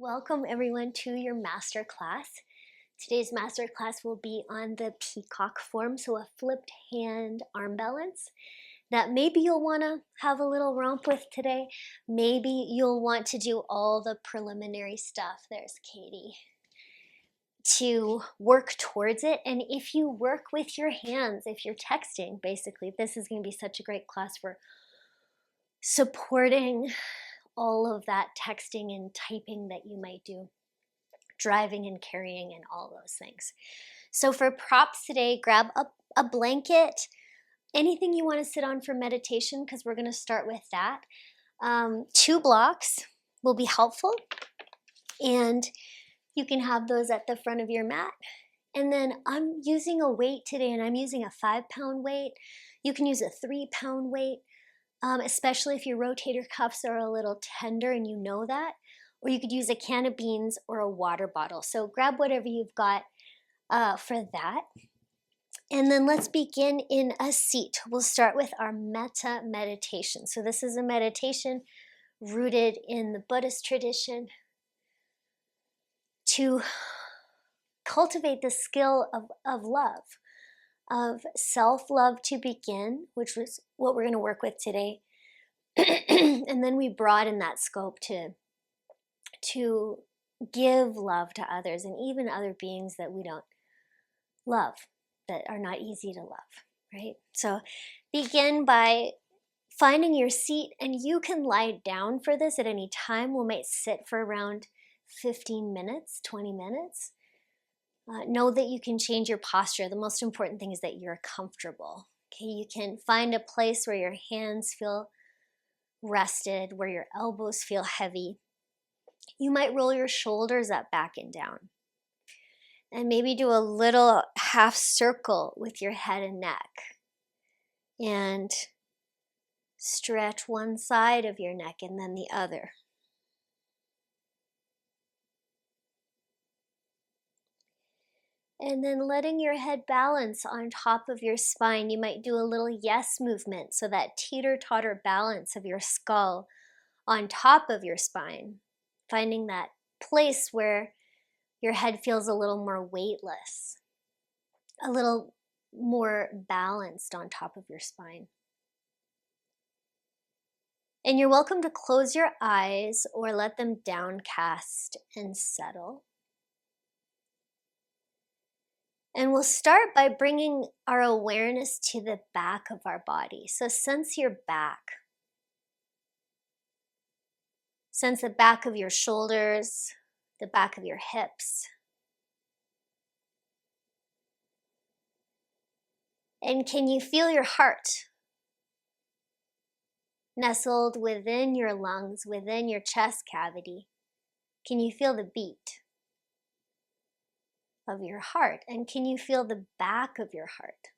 Welcome everyone to your masterclass. Today's masterclass will be on the peacock form, so a flipped hand arm balance that maybe you'll want to have a little romp with today. Maybe you'll want to do all the preliminary stuff. There's Katie. To work towards it. And if you work with your hands, if you're texting, basically, this is going to be such a great class for supporting all of that texting and typing that you might do, driving and carrying and all those things. So for props today, grab a blanket, anything you want to sit on for meditation, because we're going to start with that. 2 blocks will be helpful, and you can have those at the front of your mat. And then I'm using a weight today, and I'm using a 5-pound weight. You can use a 3-pound weight. Especially if your rotator cuffs are a little tender and you know that, or you could use a can of beans or a water bottle. So grab whatever you've got for that. And then let's begin in a seat. We'll start with our metta meditation. So this is a meditation rooted in the Buddhist tradition to cultivate the skill of love, of self-love to begin, which was what we're going to work with today. And then we broaden that scope to give love to others and even other beings that we don't love, that are not easy to love, right? So begin by finding your seat, and you can lie down for this at any time. We might sit for around 15 minutes, 20 minutes. Know that you can change your posture. The most important thing is that you're comfortable. Okay, you can find a place where your hands feel rested, where your elbows feel heavy. You might roll your shoulders up, back, and down. And maybe do a little half circle with your head and neck. And stretch one side of your neck and then the other. And then letting your head balance on top of your spine. You might do a little yes movement, so that teeter-totter balance of your skull on top of your spine. Finding that place where your head feels a little more weightless, a little more balanced on top of your spine. And you're welcome to close your eyes or let them downcast and settle. And we'll start by bringing our awareness to the back of our body. So sense your back. Sense the back of your shoulders, the back of your hips. And can you feel your heart nestled within your lungs, within your chest cavity? Can you feel the beat of your heart? And can you feel the back of your heart?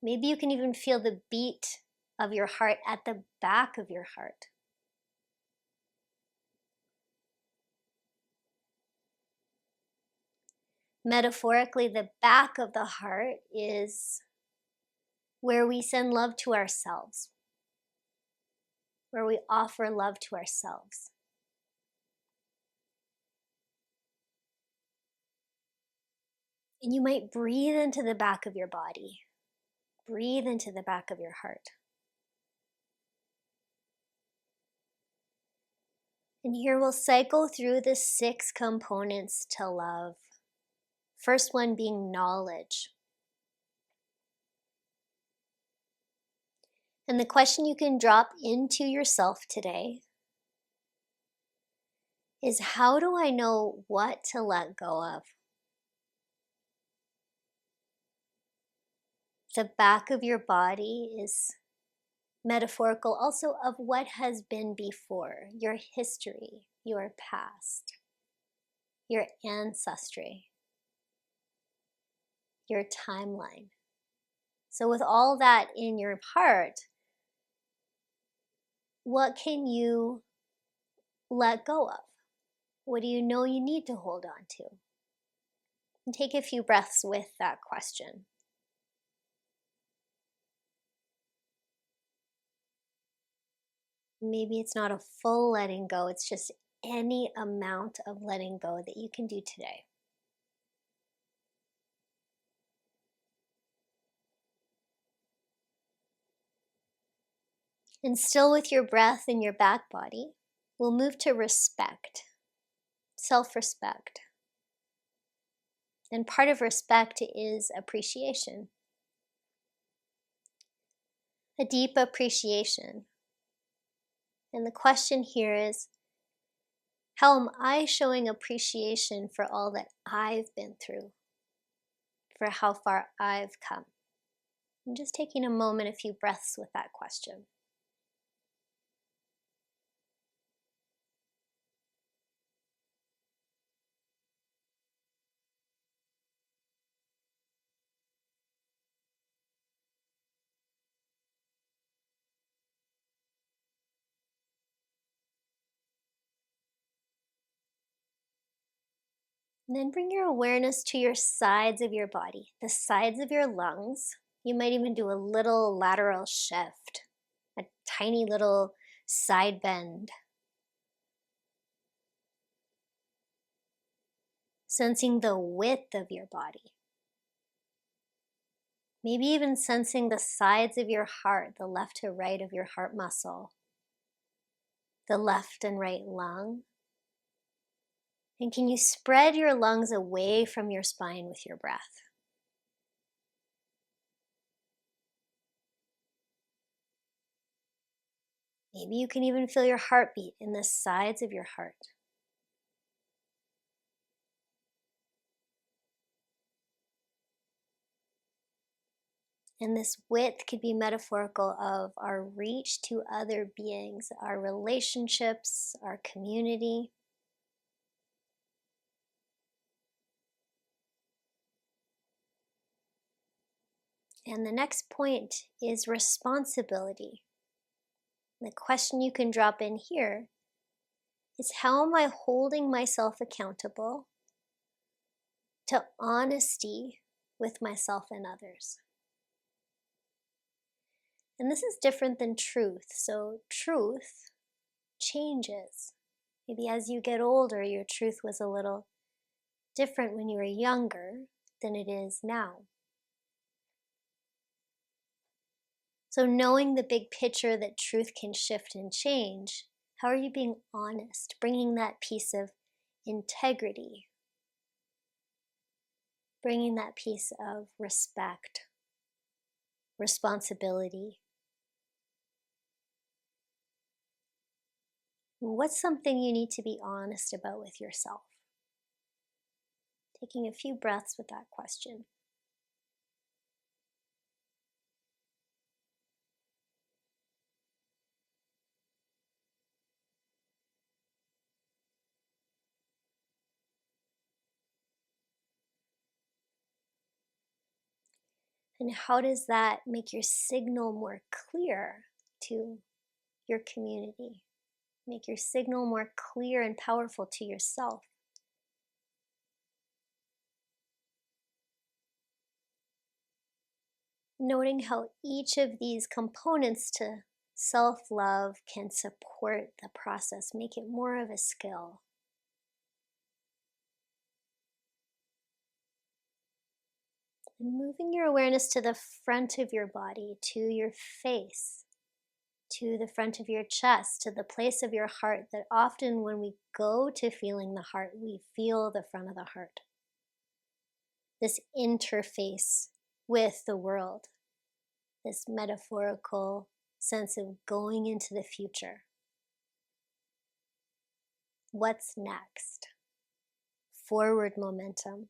Maybe you can even feel the beat of your heart at the back of your heart. Metaphorically, the back of the heart is where we send love to ourselves, where we offer love to ourselves. And you might breathe into the back of your body. Breathe into the back of your heart. And here we'll cycle through the 6 components to love. First one being knowledge. And the question you can drop into yourself today is, how do I know what to let go of? The back of your body is metaphorical also of what has been before, your history, your past, your ancestry, your timeline. So with all that in your heart, what can you let go of? What do you know you need to hold on to? And take a few breaths with that question. Maybe it's not a full letting go, it's just any amount of letting go that you can do today. And still with your breath in your back body, we'll move to respect, self respect. And part of respect is appreciation, a deep appreciation. And the question here is, how am I showing appreciation for all that I've been through, for how far I've come? And just taking a moment, a few breaths with that question. And then bring your awareness to your sides of your body, the sides of your lungs. You might even do a little lateral shift, a tiny little side bend. Sensing the width of your body. Maybe even sensing the sides of your heart, the left to right of your heart muscle, the left and right lung. And can you spread your lungs away from your spine with your breath? Maybe you can even feel your heartbeat in the sides of your heart. And this width could be metaphorical of our reach to other beings, our relationships, our community. And the next point is responsibility. The question you can drop in here is, how am I holding myself accountable to honesty with myself and others? And this is different than truth. So truth changes. Maybe as you get older, your truth was a little different when you were younger than it is now. So knowing the big picture that truth can shift and change, how are you being honest, bringing that piece of integrity, bringing that piece of respect, responsibility? What's something you need to be honest about with yourself? Taking a few breaths with that question. And how does that make your signal more clear to your community? Make your signal more clear and powerful to yourself. Noting how each of these components to self-love can support the process, make it more of a skill. And moving your awareness to the front of your body, to your face, to the front of your chest, to the place of your heart, that often when we go to feeling the heart, we feel the front of the heart. This interface with the world, this metaphorical sense of going into the future. What's next? Forward momentum.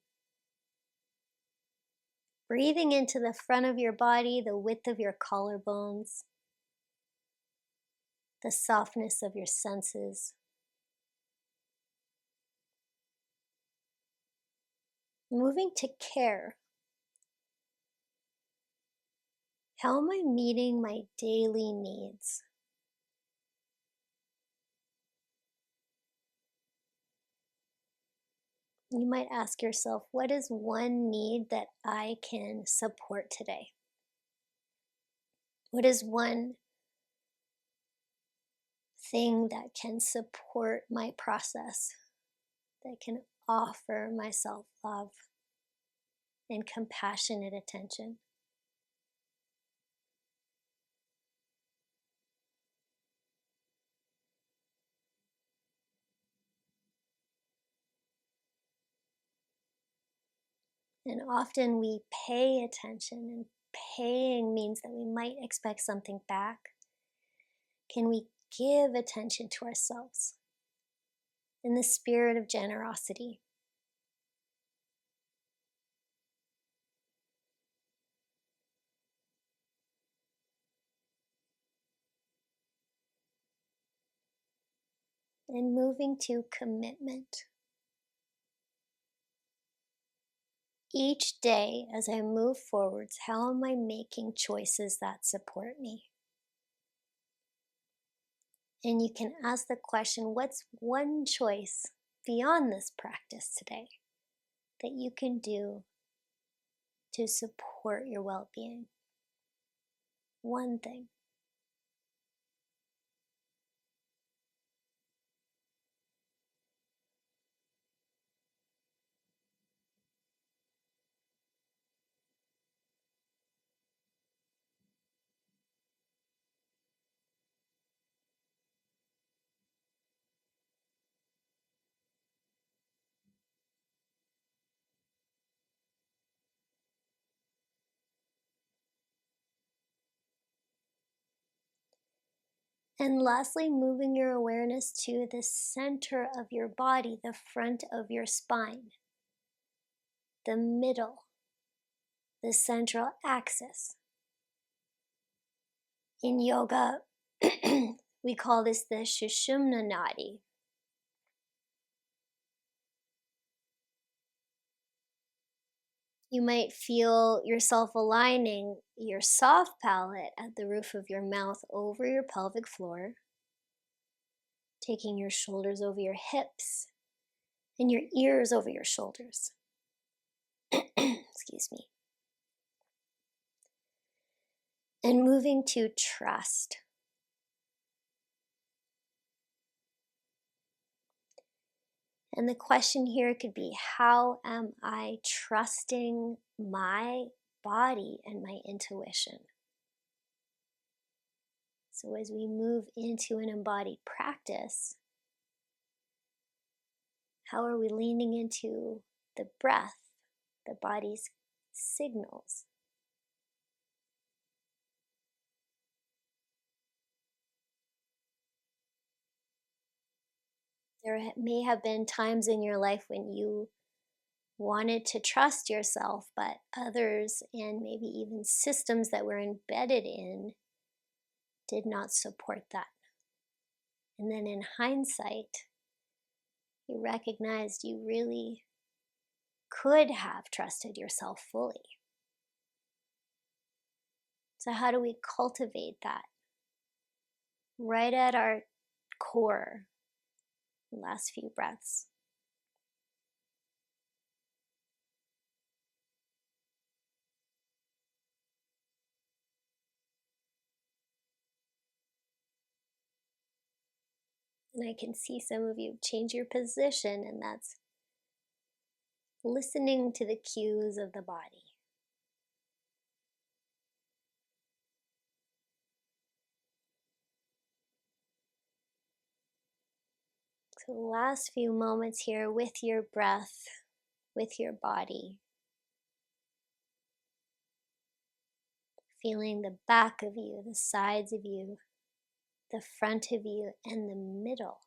Breathing into the front of your body, the width of your collarbones, the softness of your senses. Moving to care. How am I meeting my daily needs? You might ask yourself, what is one need that I can support today? What is one thing that can support my process, that can offer myself love and compassionate attention. And often we pay attention, and paying means that we might expect something back. Can we give attention to ourselves in the spirit of generosity? And moving to commitment. Each day as I move forwards, how am I making choices that support me? And you can ask the question, what's one choice beyond this practice today that you can do to support your well-being? One thing. And lastly, moving your awareness to the center of your body, the front of your spine, the middle, the central axis. In yoga, we call this the Sushumna Nadi. You might feel yourself aligning your soft palate at the roof of your mouth over your pelvic floor, taking your shoulders over your hips and your ears over your shoulders. Excuse me. And moving to trust. And the question here could be, how am I trusting my body and my intuition? So as we move into an embodied practice, how are we leaning into the breath, the body's signals? There may have been times in your life when you wanted to trust yourself, but others and maybe even systems that were embedded in did not support that. And then in hindsight, you recognized you really could have trusted yourself fully. So, how do we cultivate that right at our core? Last few breaths. And I can see some of you change your position, and that's listening to the cues of the body. So, last few moments here with your breath, with your body, feeling the back of you, the sides of you, the front of you, and the middle.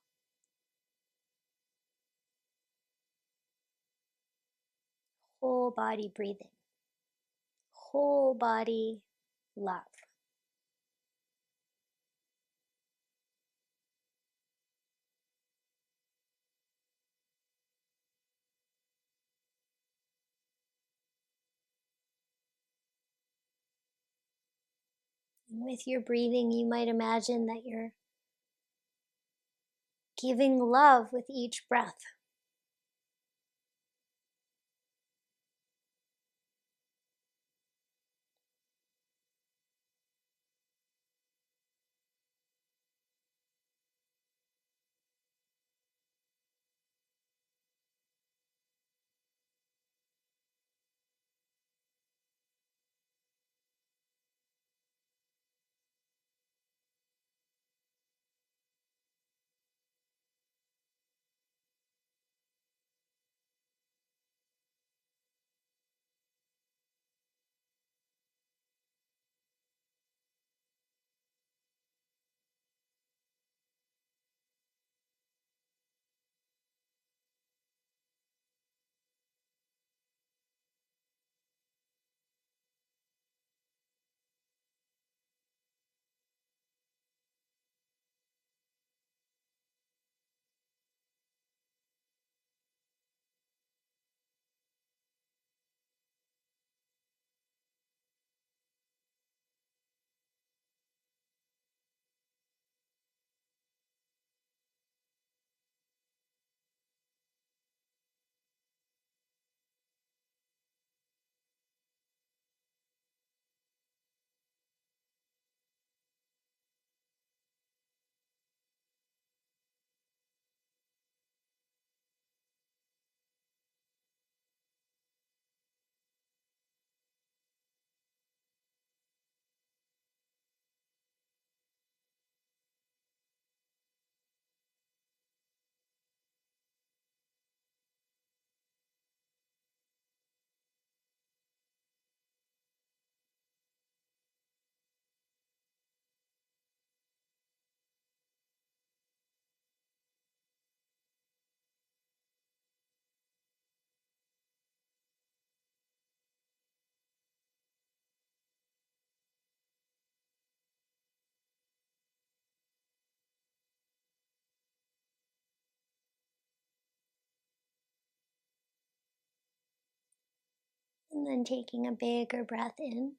Whole body breathing, whole body love. And with your breathing, you might imagine that you're giving love with each breath. And then taking a bigger breath in.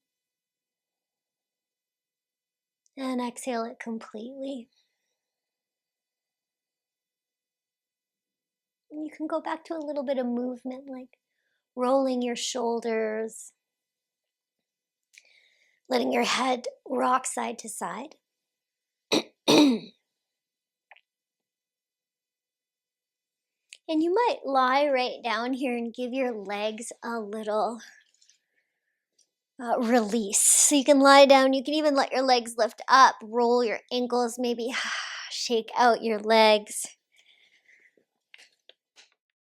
And exhale it completely. And you can go back to a little bit of movement, like rolling your shoulders, letting your head rock side to side. And you might lie right down here and give your legs a little release. So you can lie down, you can even let your legs lift up, roll your ankles, maybe shake out your legs.